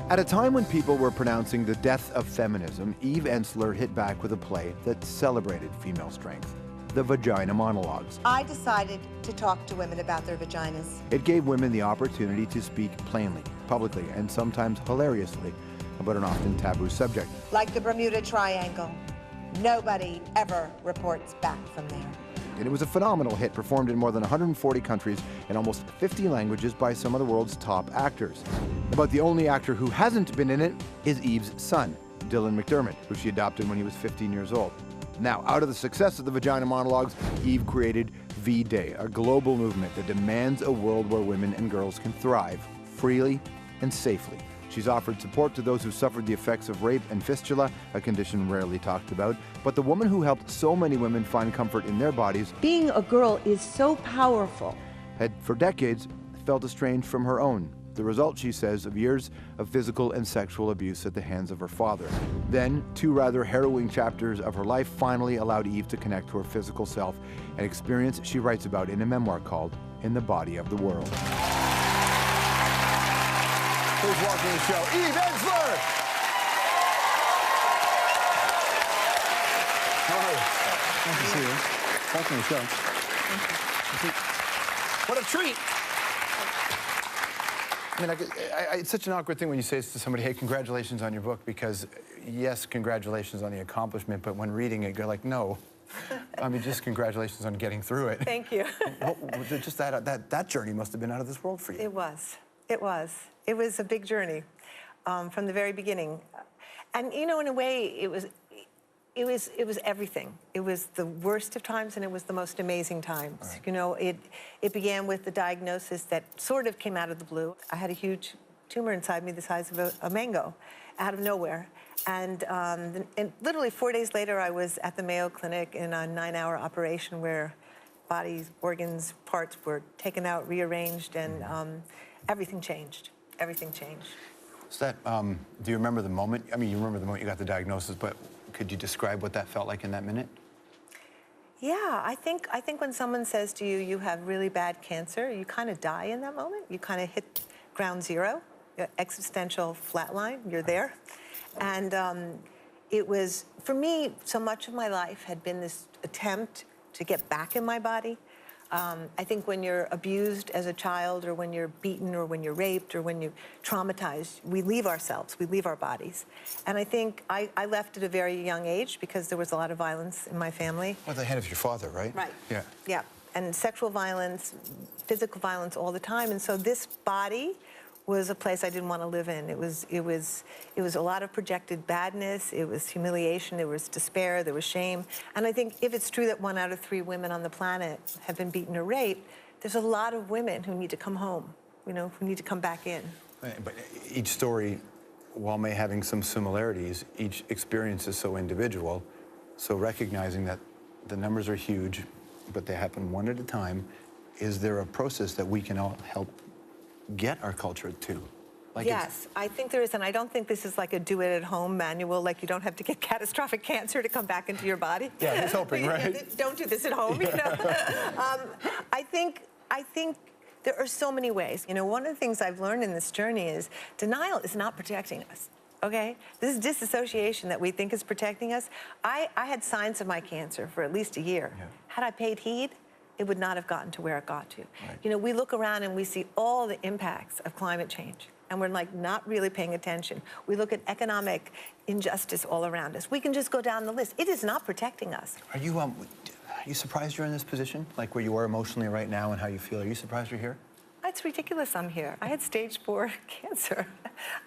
At a time when people were pronouncing the death of feminism, Eve Ensler hit back with a play that celebrated female strength, the Vagina Monologues. I decided to talk to women about their vaginas. It gave women the opportunity to speak plainly, publicly, and sometimes hilariously about an often taboo subject. Like the Bermuda Triangle, nobody ever reports back from there. And it was a phenomenal hit, performed in more than 140 countries in almost 50 languages by some of the world's top actors. About the only actor who hasn't been in it is Eve's son, Dylan McDermott, who she adopted when he was 15 years old. Now, out of the success of the Vagina Monologues, Eve created V-Day, a global movement that demands a world where women and girls can thrive freely and safely. She's offered support to those who suffered the effects of rape and fistula, a condition rarely talked about. But the woman who helped so many women find comfort in their bodies, being a girl is so powerful, had for decades felt estranged from her own. The result, she says, of years of physical and sexual abuse at the hands of her father. Then, two rather harrowing chapters of her life finally allowed Eve to connect to her physical self, an experience she writes about in a memoir called In the Body of the World. Please welcome to the show, Eve Ensler! Nice to see you. Welcome to the show. What a treat. I mean, it's such an awkward thing when you say to somebody, hey, congratulations on your book, because yes, congratulations on the accomplishment, but when reading it, you're like, no. I mean, just congratulations on getting through it. Thank you. Just that journey must have been out of this world for you. It was. It was. It was a big journey from the very beginning. And, you know, in a way, it was everything. It was the worst of times, and it was the most amazing times. Right. You know, it began with the diagnosis that sort of came out of the blue. I had a huge tumor inside me the size of a mango, out of nowhere. And literally 4 days later, I was at the Mayo Clinic in a 9-hour operation where bodies, organs, parts were taken out, rearranged, and everything changed. Everything changed. So that, do you remember the moment? I mean, you remember the moment you got the diagnosis, but could you describe what that felt like in that minute? Yeah, I think when someone says to you, you have really bad cancer, you kind of die in that moment. You kind of hit ground zero, existential flatline, you're there. And it was, for me, so much of my life had been this attempt to get back in my body. I think when you're abused as a child, or when you're beaten, or when you're raped, or when you're traumatized, we leave ourselves, we leave our bodies. And I think I left at a very young age because there was a lot of violence in my family. Well, the head of your father, right? Right. Yeah. Yeah. And sexual violence, physical violence all the time. And so this body was a place I didn't want to live in. It was a lot of projected badness. It was humiliation. There was despair. There was shame. And I think if it's true that 1 out of 3 women on the planet have been beaten or raped, there's a lot of women who need to come home, you know, who need to come back in. But each story, while may having some similarities, each experience is so individual. So recognizing that the numbers are huge, but they happen one at a time, is there a process that we can all help get our culture to? Like, yes, I think there is, and I don't think this is like a do-it-at-home manual, like you don't have to get catastrophic cancer to come back into your body. Yeah, he's hoping, right? Don't do this at home, you know? I think there are so many ways. You know, one of the things I've learned in this journey is denial is not protecting us, okay? This is disassociation that we think is protecting us. I had signs of my cancer for at least a year. Yeah. Had I paid heed, it would not have gotten to where it got to. Right. You know, we look around and we see all the impacts of climate change, and we're like not really paying attention. We look at economic injustice all around us. We can just go down the list. It is not protecting us. Are you surprised you're in this position? Like where you are emotionally right now and how you feel? Are you surprised you're here? It's ridiculous I'm here. I had stage 4 cancer.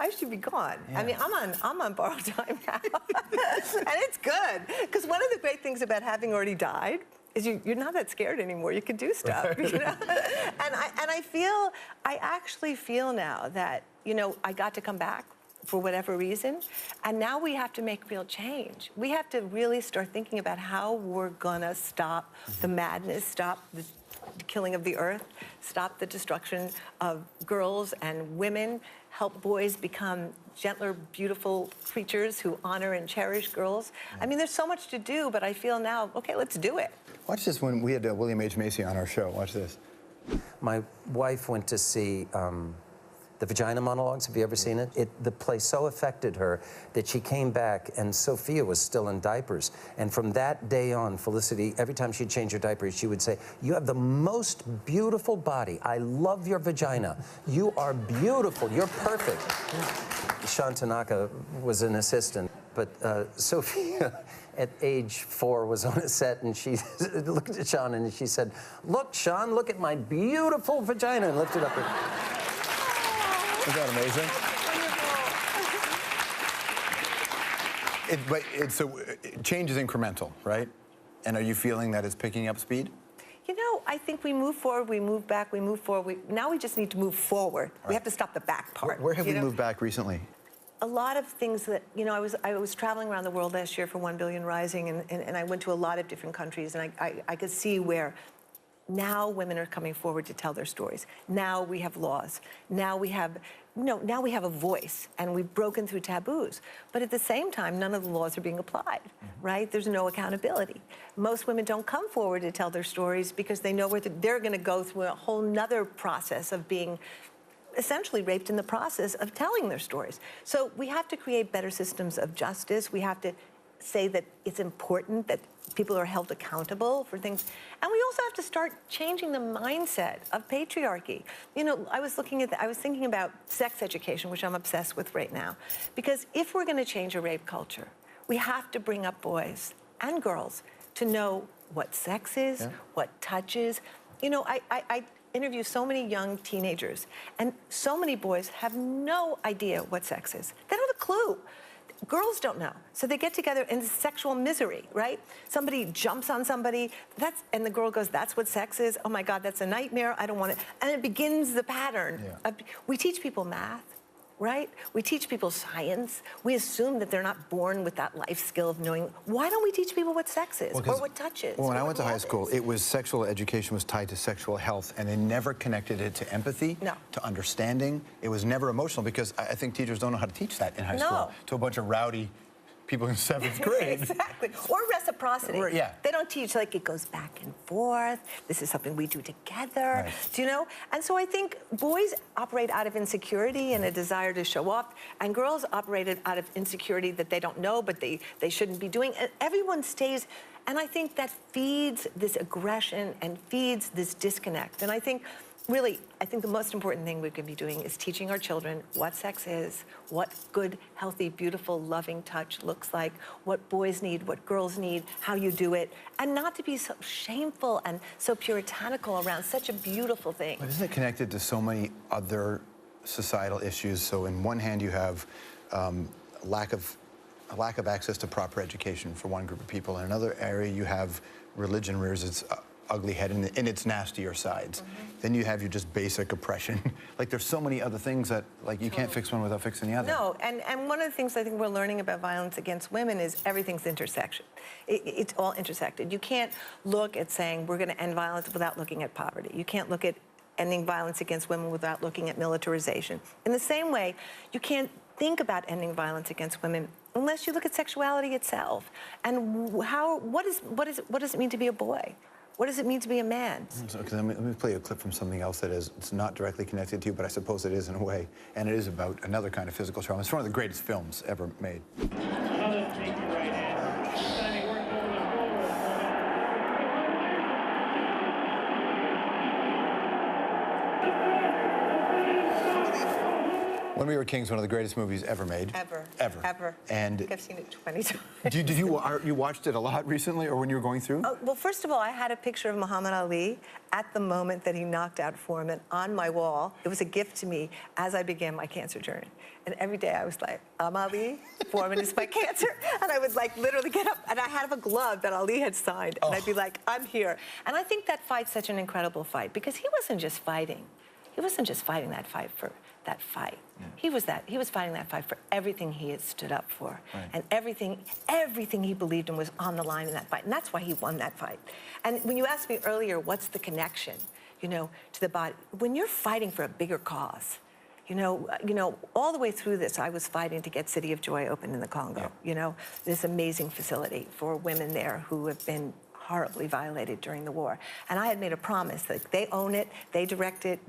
I should be gone. Yeah. I mean, I'm on borrowed time now. And it's good, because one of the great things about having already died is you're not that scared anymore. You can do stuff, you know? And I actually feel now that, you know, I got to come back for whatever reason, and now we have to make real change. We have to really start thinking about how we're gonna stop the madness, stop the killing of the earth, stop the destruction of girls and women, help boys become gentler, beautiful creatures who honor and cherish girls. I mean, there's so much to do, but I feel now, okay, let's do it. Watch this when we had William H. Macy on our show. Watch this. My wife went to see the Vagina Monologues. Have you ever seen it? The play so affected her that she came back, and Sophia was still in diapers. And from that day on, Felicity, every time she'd change her diapers, she would say, "You have the most beautiful body. I love your vagina. You are beautiful. You're perfect." Sean Tanaka was an assistant, but Sophia, at age 4, was on a set, and she looked at Sean and she said, "Look, Sean, look at my beautiful vagina," and lifted up her. Isn't that amazing? Change is incremental, right? And are you feeling that it's picking up speed? You know, I think we move forward, we move back, we move forward. Now we just need to move forward. Right. We have to stop the back part. Where have we moved back recently? A lot of things that, you know, I was traveling around the world last year for 1 Billion Rising, and I went to a lot of different countries, and I could see where now women are coming forward to tell their stories. Now we have laws. Now we have, now we have a voice, and we've broken through taboos. But at the same time, none of the laws are being applied, right? There's no accountability. Most women don't come forward to tell their stories because they know where they're going to go through a whole nother process of being essentially raped in the process of telling their stories. So we have to create better systems of justice. We have to say that it's important that people are held accountable for things. And we also have to start changing the mindset of patriarchy. You know, I was thinking about sex education, which I'm obsessed with right now. Because if we're going to change a rape culture, we have to bring up boys and girls to know what sex is, what touch is. You know, I interview so many young teenagers, and so many boys have no idea what sex is. They don't have a clue. Girls don't know. So they get together in sexual misery, right? Somebody jumps on somebody, and the girl goes, "That's what sex is? Oh my God, that's a nightmare. I don't want it." And it begins the pattern. We teach people math, right? We teach people science. We assume that they're not born with that life skill of knowing. Why don't we teach people what sex is, or what touch is? Well, when I went to high school, it was sexual education was tied to sexual health, and they never connected it to empathy, to understanding. It was never emotional, because I think teachers don't know how to teach that in high school to a bunch of rowdy people in 7th grade. Exactly. Or reciprocity. They don't teach, like, it goes back and forth. This is something we do together. Do you know? And so I think boys operate out of insecurity and a desire to show off, and girls operated out of insecurity that they don't know, but they shouldn't be doing. And everyone stays, and I think that feeds this aggression and feeds this disconnect. And I think, really, I think the most important thing we could be doing is teaching our children what sex is, what good, healthy, beautiful, loving touch looks like, what boys need, what girls need, how you do it, and not to be so shameful and so puritanical around such a beautiful thing. But isn't it connected to so many other societal issues? So in one hand, you have a lack of access to proper education for one group of people. In another area, you have religion rears its ugly head in its nastier sides. Then you have your just basic oppression. Like, there's so many other things that, like, you can't fix one without fixing the other. No, and one of the things I think we're learning about violence against women is everything's intersection. It's all intersected. You can't look at saying we're going to end violence without looking at poverty. You can't look at ending violence against women without looking at militarization. In the same way, you can't think about ending violence against women unless you look at sexuality itself. And what does it mean to be a boy? What does it mean to be a man? So, let me play a clip from something else that it's not directly connected to you, but I suppose it is in a way. And it is about another kind of physical trauma. It's one of the greatest films ever made. When We Were Kings, one of the greatest movies ever made. Ever. And I've seen it 20 times. Did you watched it a lot recently, or when you were going through? Well, first of all, I had a picture of Muhammad Ali at the moment that he knocked out Foreman on my wall. It was a gift to me as I began my cancer journey. And every day I was like, I'm Ali, Foreman is my cancer. And I would, like, literally get up, and I had a glove that Ali had signed, and I'd be like, I'm here. And I think that fight's such an incredible fight, because he wasn't just fighting. He wasn't just fighting that fight for that fight. He was fighting that fight for everything he had stood up for. And everything he believed in was on the line in that fight. And that's why he won that fight. And when you asked me earlier, what's the connection, to the body? When you're fighting for a bigger cause, all the way through this, I was fighting to get City of Joy open in the Congo. This amazing facility for women there who have been horribly violated during the war. And I had made a promise that they own it, they direct it,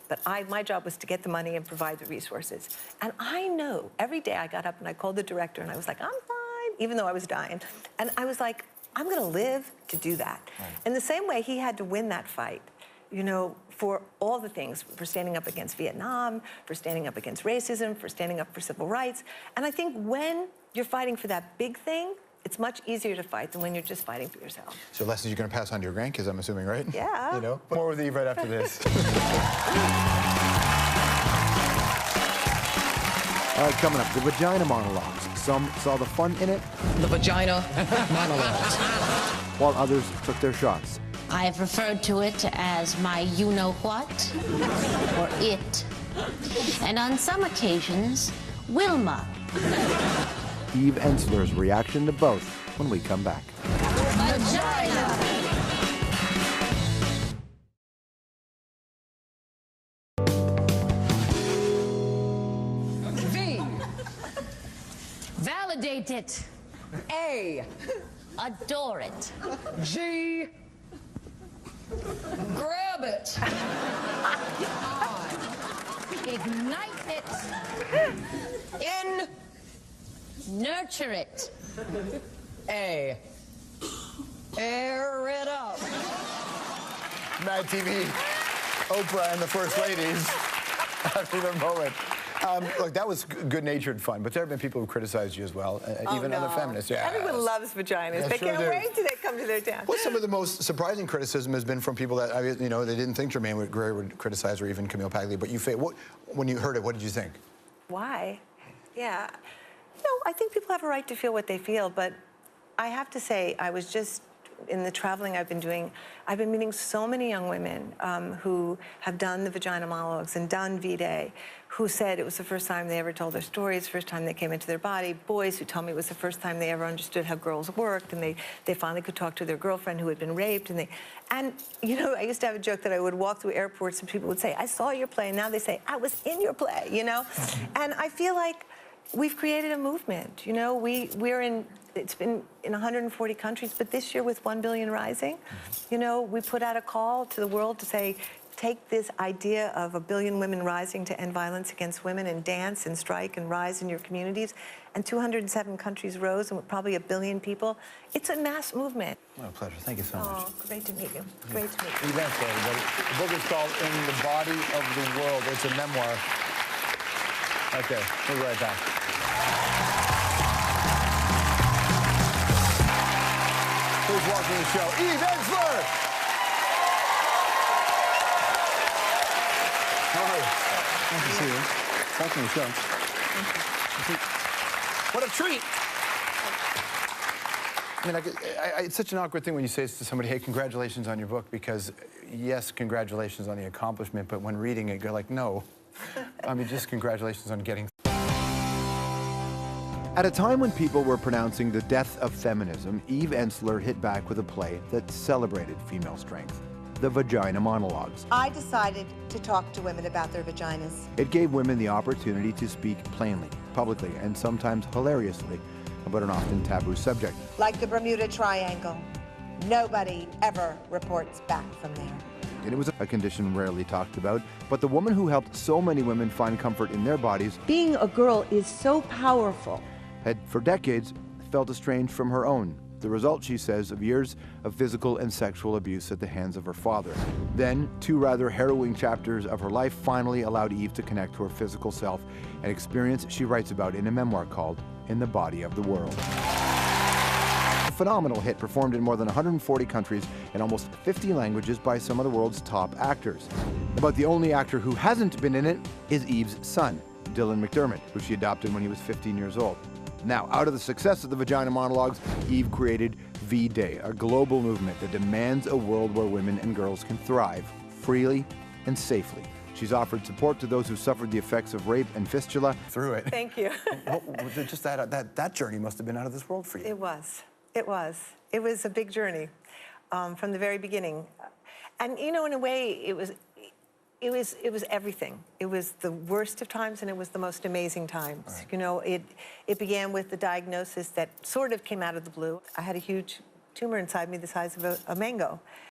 but my job was to get the money and provide the resources. And I know every day I got up and I called the director and I was like, I'm fine, even though I was dying. And I was like, I'm gonna live to do that. Right. In the same way, he had to win that fight, you know, for all the things, for standing up against Vietnam, for standing up against racism, for standing up for civil rights. And I think when you're fighting for that big thing, it's much easier to fight than when you're just fighting for yourself. So lessons you're going to pass on to your grandkids, I'm assuming, right? Yeah. You know? More with Eve right after this. All right, coming up, the Vagina Monologues. Some saw the fun in it. The Vagina Monologues. While others took their shots. I have referred to it as my you-know-what, or it. And on some occasions, Wilma. Eve Ensler's reaction to both when we come back. Vagina! V. Validate it. A. Adore it. G. Grab it. I. Ignite it. N. Nurture it. A. Air it up. Mad TV, Oprah and the First Ladies after their moment. Look, that was good-natured fun, but there have been people who criticized you as well, even other feminists. Yeah. Everyone loves vaginas. They sure can't do. wait till they come to their town. What's some of the most surprising criticism has been from people that, you know, they didn't think Jermaine Gray would criticize, or even Camille Paglia, but when you heard it, what did you think? Why? Yeah. You know, I think people have a right to feel what they feel, but I have to say, I was just, in the traveling I've been doing, I've been meeting so many young women who have done the Vagina Monologues and done V-Day, who said it was the first time they ever told their stories, first time they came into their body. Boys who told me it was the first time they ever understood how girls worked, and they finally could talk to their girlfriend who had been raped. And you know, I used to have a joke that I would walk through airports and people would say, I saw your play, and now they say, I was in your play, you know? And I feel like we've created a movement, you know? It's been in 140 countries, but this year with 1 billion rising, you know, we put out a call to the world to say, take this idea of 1 billion women rising to end violence against women and dance and strike and rise in your communities. And 207 countries rose, and with probably 1 billion people. It's a mass movement. Oh, pleasure. Thank you so much. Oh, great to meet you. Great to meet you. Eve Ensler, everybody. The book is called In the Body of the World. It's a memoir. Okay, we'll be right back. Please welcome to the show, Eve Ensler! How are you? Nice to see you. Welcome to the show. What a treat! I mean, it's such an awkward thing when you say to somebody, hey, congratulations on your book, because yes, congratulations on the accomplishment, but when reading it, you're like, no. I mean, just congratulations on getting... At a time when people were pronouncing the death of feminism, Eve Ensler hit back with a play that celebrated female strength, the Vagina Monologues. I decided to talk to women about their vaginas. It gave women the opportunity to speak plainly, publicly, and sometimes hilariously about an often taboo subject. Like the Bermuda Triangle. Nobody ever reports back from there. And it was a condition rarely talked about, but the woman who helped so many women find comfort in their bodies, Being a girl is so powerful. had for decades felt estranged from her own. The result, she says, of years of physical and sexual abuse at the hands of her father. Then, 2 rather harrowing chapters of her life finally allowed Eve to connect to her physical self, an experience she writes about in a memoir called In the Body of the World. A phenomenal hit performed in more than 140 countries and almost 50 languages by some of the world's top actors. But the only actor who hasn't been in it is Eve's son, Dylan McDermott, who she adopted when he was 15 years old. Now, out of the success of the Vagina Monologues, Eve created V-Day, a global movement that demands a world where women and girls can thrive freely and safely. She's offered support to those who suffered the effects of rape and fistula through it. Thank you. Just that journey must have been out of this world for you. It was. It was. It was a big journey from the very beginning. And, you know, in a way, it was everything. It was the worst of times, and it was the most amazing times. Right. You know, it began with the diagnosis that sort of came out of the blue. I had a huge tumor inside me the size of a mango.